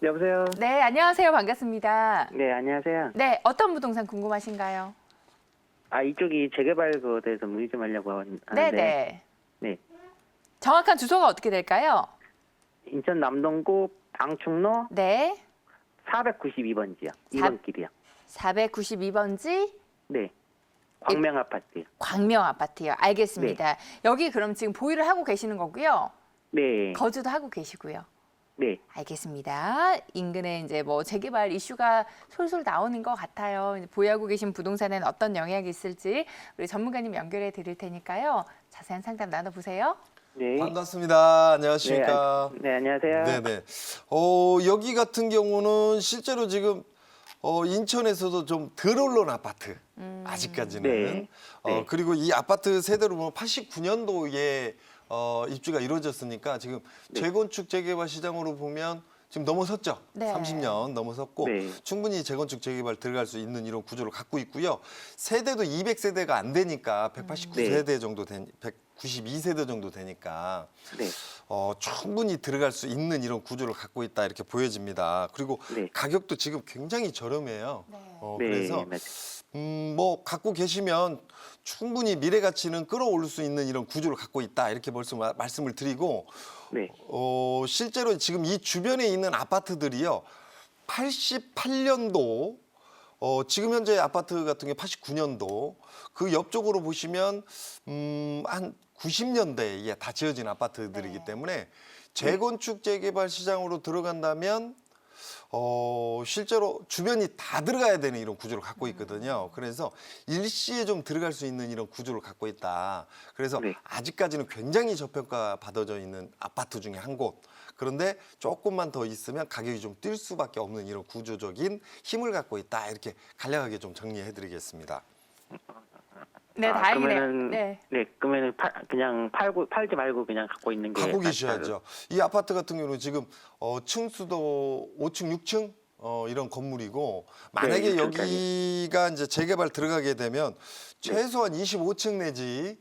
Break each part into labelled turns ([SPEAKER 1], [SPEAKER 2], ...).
[SPEAKER 1] 여보세요?
[SPEAKER 2] 네, 안녕하세요. 반갑습니다.
[SPEAKER 1] 네, 안녕하세요.
[SPEAKER 2] 네, 어떤 부동산 궁금하신가요?
[SPEAKER 1] 이쪽이 재개발 그거에 대해서 문의 좀 하려고 하는데.
[SPEAKER 2] 네네.
[SPEAKER 1] 네.
[SPEAKER 2] 정확한 주소가 어떻게 될까요?
[SPEAKER 1] 인천 남동구 방충로
[SPEAKER 2] 네,
[SPEAKER 1] 492번지요. 2번 길이요.
[SPEAKER 2] 492번지
[SPEAKER 1] 네. 광명 아파트요.
[SPEAKER 2] 광명 아파트요. 알겠습니다. 여기 그럼 지금 보유를 하고 계시는 거고요.
[SPEAKER 1] 네.
[SPEAKER 2] 거주도 하고 계시고요.
[SPEAKER 1] 네.
[SPEAKER 2] 알겠습니다. 인근에 이제 뭐 재개발 이슈가 솔솔 나오는 것 같아요. 이제 보유하고 계신 부동산에는 어떤 영향이 있을지 우리 전문가님 연결해 드릴 테니까요. 자세한 상담 나눠보세요.
[SPEAKER 1] 네.
[SPEAKER 3] 반갑습니다. 안녕하십니까?
[SPEAKER 1] 네, 안녕하세요.
[SPEAKER 3] 네네. 여기 같은 경우는 실제로 지금 인천에서도 좀 덜 올라온 아파트 아직까지는.
[SPEAKER 1] 네. 네.
[SPEAKER 3] 그리고 이 아파트 세대로 보면 89년도에 입주가 이루어졌으니까 지금 재건축 재개발 시장으로 보면 지금 넘어섰죠.
[SPEAKER 2] 네.
[SPEAKER 3] 30년 넘어섰고
[SPEAKER 1] 네.
[SPEAKER 3] 충분히 재건축 재개발 들어갈 수 있는 이런 구조를 갖고 있고요. 세대도 200세대가 안 되니까 189세대 정도 192세대 정도 되니까
[SPEAKER 1] 네.
[SPEAKER 3] 충분히 들어갈 수 있는 이런 구조를 갖고 있다 이렇게 보여집니다. 그리고
[SPEAKER 1] 네.
[SPEAKER 3] 가격도 지금 굉장히 저렴해요.
[SPEAKER 2] 네.
[SPEAKER 3] 그래서
[SPEAKER 1] 맞아요.
[SPEAKER 3] 뭐 갖고 계시면 충분히 미래 가치는 끌어올릴 수 있는 이런 구조를 갖고 있다 이렇게 말씀을 드리고
[SPEAKER 1] 네.
[SPEAKER 3] 실제로 지금 이 주변에 있는 아파트들이요 88년도 지금 현재 아파트 같은 게 89년도 그 옆쪽으로 보시면 한 90년대에 다 지어진 아파트들이기
[SPEAKER 2] 네.
[SPEAKER 3] 때문에 재건축 재개발 시장으로 들어간다면 실제로 주변이 다 들어가야 되는 이런 구조를 갖고 있거든요. 그래서 일시에 좀 들어갈 수 있는 이런 구조를 갖고 있다. 그래서
[SPEAKER 1] 네.
[SPEAKER 3] 아직까지는 굉장히 저평가 받아져 있는 아파트 중에 한 곳. 그런데 조금만 더 있으면 가격이 좀 뛸 수밖에 없는 이런 구조적인 힘을 갖고 있다. 이렇게 간략하게 좀 정리해드리겠습니다.
[SPEAKER 2] 네, 다행이네요.
[SPEAKER 1] 그러면은,
[SPEAKER 2] 네.
[SPEAKER 1] 그러면은 그냥 팔지 말고 그냥 갖고 있는 게.
[SPEAKER 3] 갖고
[SPEAKER 1] 낫다고.
[SPEAKER 3] 계셔야죠. 이 아파트 같은 경우는 지금 층수도 5층, 6층 이런 건물이고 만약에
[SPEAKER 1] 6층짜리.
[SPEAKER 3] 여기가 이제 재개발 들어가게 되면 최소한 25층 내지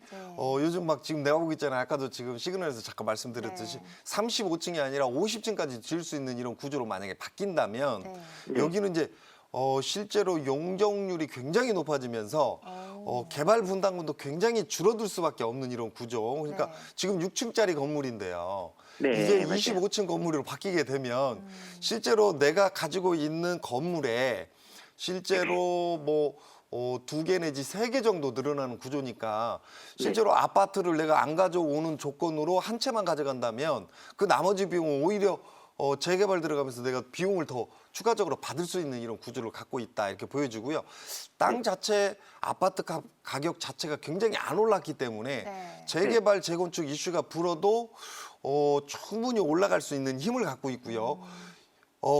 [SPEAKER 3] 요즘 막 지금 내가 보고 있잖아요. 아까도 지금 시그널에서 잠깐 말씀드렸듯이
[SPEAKER 2] 네.
[SPEAKER 3] 35층이 아니라 50층까지 지을 수 있는 이런 구조로 만약에 바뀐다면
[SPEAKER 2] 네.
[SPEAKER 3] 여기는 이제 실제로 용적률이 굉장히 높아지면서 개발 분담금도 굉장히 줄어들 수밖에 없는 이런 구조. 그러니까
[SPEAKER 2] 네.
[SPEAKER 3] 지금 6층짜리 건물인데요.
[SPEAKER 1] 네,
[SPEAKER 3] 이게
[SPEAKER 1] 맞아요.
[SPEAKER 3] 25층 건물로 바뀌게 되면 실제로 내가 가지고 있는 건물에 실제로 뭐 2개 내지 3개 정도 늘어나는 구조니까 실제로 아파트를 내가 안 가져오는 조건으로 한 채만 가져간다면 그 나머지 비용은 오히려 재개발 들어가면서 내가 비용을 더 추가적으로 받을 수 있는 이런 구조를 갖고 있다 이렇게 보여지고요. 땅 자체 아파트 가격 자체가 굉장히 안 올랐기 때문에
[SPEAKER 2] 네.
[SPEAKER 3] 재개발 재건축 이슈가 불어도 충분히 올라갈 수 있는 힘을 갖고 있고요.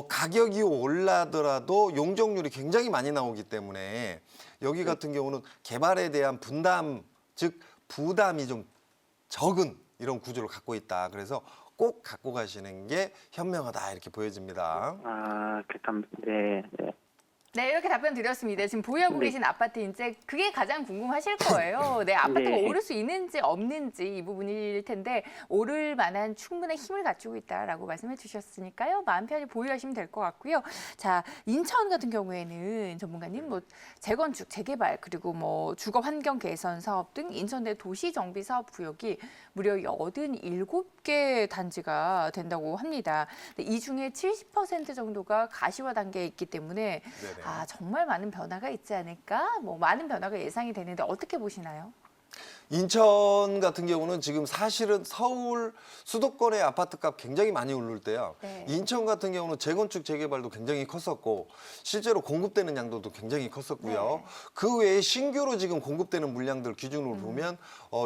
[SPEAKER 3] 가격이 올라더라도 용적률이 굉장히 많이 나오기 때문에 여기 같은 경우는 개발에 대한 분담, 즉 부담이 좀 적은 이런 구조를 갖고 있다. 그래서 꼭 갖고 가시는 게 현명하다 이렇게 보여집니다.
[SPEAKER 1] 네. 네.
[SPEAKER 2] 네, 이렇게 답변 드렸습니다. 지금 보유하고
[SPEAKER 1] 네.
[SPEAKER 2] 계신 아파트 이제 그게 가장 궁금하실 거예요. 네, 아파트가
[SPEAKER 1] 네.
[SPEAKER 2] 오를 수 있는지 없는지 이 부분일 텐데 오를 만한 충분한 힘을 갖추고 있다라고 말씀해 주셨으니까요. 마음 편히 보유하시면 될 것 같고요. 자, 인천 같은 경우에는 전문가님 뭐 재건축, 재개발 그리고 뭐 주거 환경 개선 사업 등 인천 내 도시 정비 사업 구역이 무려 87개 단지가 된다고 합니다. 근데 이 중에 70% 정도가 가시화 단계에 있기 때문에
[SPEAKER 3] 네네.
[SPEAKER 2] 정말 많은 변화가 있지 않을까? 뭐 많은 변화가 예상이 되는데 어떻게 보시나요?
[SPEAKER 3] 인천 같은 경우는 지금 사실은 서울 수도권의 아파트값 굉장히 많이 오를 때요.
[SPEAKER 2] 네.
[SPEAKER 3] 인천 같은 경우는 재건축 재개발도 굉장히 컸었고 실제로 공급되는 양도도 굉장히 컸었고요.
[SPEAKER 2] 네.
[SPEAKER 3] 그 외에 신규로 지금 공급되는 물량들 기준으로 보면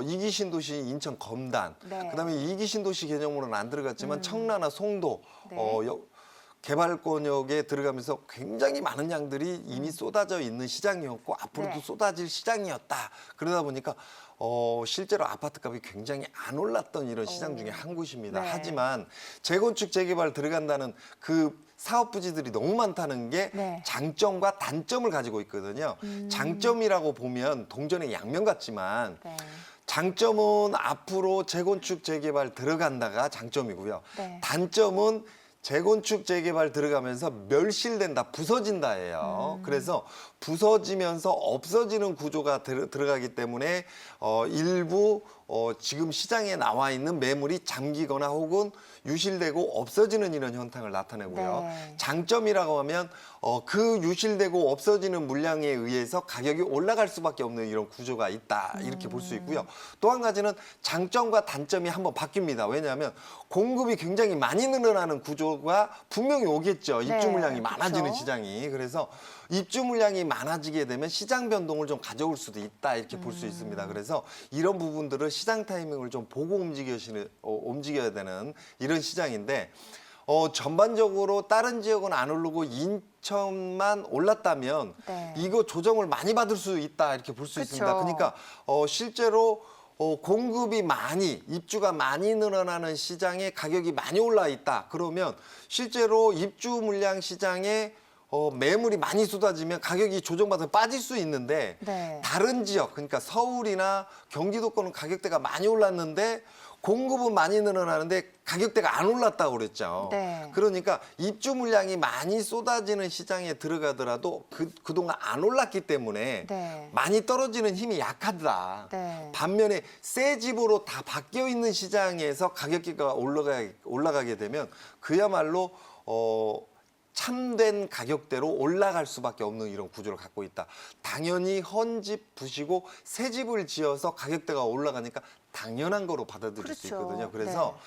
[SPEAKER 3] 이기 신도시 인천 검단,
[SPEAKER 2] 네.
[SPEAKER 3] 그다음에 이기 신도시 개념으로는 안 들어갔지만 청라나 송도
[SPEAKER 2] 네.
[SPEAKER 3] 개발권역에 들어가면서 굉장히 많은 양들이 이미 쏟아져 있는 시장이었고 앞으로도
[SPEAKER 2] 네.
[SPEAKER 3] 쏟아질 시장이었다. 그러다 보니까 실제로 아파트값이 굉장히 안 올랐던 이런 시장 중에 한 곳입니다.
[SPEAKER 2] 네.
[SPEAKER 3] 하지만 재건축 재개발 들어간다는 그 사업 부지들이 너무 많다는 게
[SPEAKER 2] 네.
[SPEAKER 3] 장점과 단점을 가지고 있거든요. 장점이라고 보면 동전의 양면 같지만
[SPEAKER 2] 네.
[SPEAKER 3] 장점은 앞으로 재건축 재개발 들어간다가 장점이고요.
[SPEAKER 2] 네.
[SPEAKER 3] 단점은 재건축 재개발 들어가면서 멸실된다, 부서진다예요. 그래서 부서지면서 없어지는 구조가 들어가기 때문에 일부 지금 시장에 나와 있는 매물이 잠기거나 혹은 유실되고 없어지는 이런 현상을 나타내고요.
[SPEAKER 2] 네.
[SPEAKER 3] 장점이라고 하면 그 유실되고 없어지는 물량에 의해서 가격이 올라갈 수밖에 없는 이런 구조가 있다, 이렇게 볼 수 있고요. 또 한 가지는 장점과 단점이 한번 바뀝니다. 왜냐하면 공급이 굉장히 많이 늘어나는 구조가 분명히 오겠죠. 입주
[SPEAKER 2] 네,
[SPEAKER 3] 물량이 많아지는
[SPEAKER 2] 그렇죠.
[SPEAKER 3] 시장이. 그래서 입주 물량이 많아지게 되면 시장 변동을 좀 가져올 수도 있다, 이렇게 볼 수 있습니다. 그래서 이런 부분들을 시장 타이밍을 좀 보고 움직여야 되는 이런 시장인데, 전반적으로 다른 지역은 안 오르고 인천만 올랐다면
[SPEAKER 2] 네.
[SPEAKER 3] 이거 조정을 많이 받을 수 있다, 이렇게 볼 수
[SPEAKER 2] 그쵸.
[SPEAKER 3] 있습니다. 그러니까 실제로 공급이 많이, 입주가 많이 늘어나는 시장에 가격이 많이 올라 있다. 그러면 실제로 입주 물량 시장에 매물이 많이 쏟아지면 가격이 조정받아서 빠질 수 있는데,
[SPEAKER 2] 네.
[SPEAKER 3] 다른 지역, 그러니까 서울이나 경기도권은 가격대가 많이 올랐는데 공급은 많이 늘어나는데 가격대가 안 올랐다고 그랬죠.
[SPEAKER 2] 네.
[SPEAKER 3] 그러니까 입주 물량이 많이 쏟아지는 시장에 들어가더라도 그동안 안 올랐기 때문에
[SPEAKER 2] 네.
[SPEAKER 3] 많이 떨어지는 힘이 약하다.
[SPEAKER 2] 네.
[SPEAKER 3] 반면에 새 집으로 다 바뀌어 있는 시장에서 가격대가 올라가게 되면 그야말로 참된 가격대로 올라갈 수밖에 없는 이런 구조를 갖고 있다. 당연히 헌집 부시고 새 집을 지어서 가격대가 올라가니까 당연한 거로 받아들일 수
[SPEAKER 2] 그렇죠.
[SPEAKER 3] 있거든요. 그래서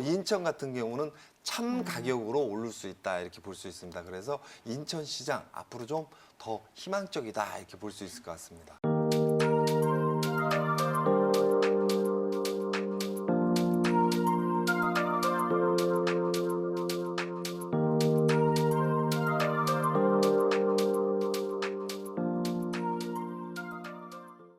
[SPEAKER 3] 인천 같은 경우는 참 가격으로 오를 수 있다, 이렇게 볼 수 있습니다. 그래서 인천 시장 앞으로 좀 더 희망적이다, 이렇게 볼 수 있을 것 같습니다.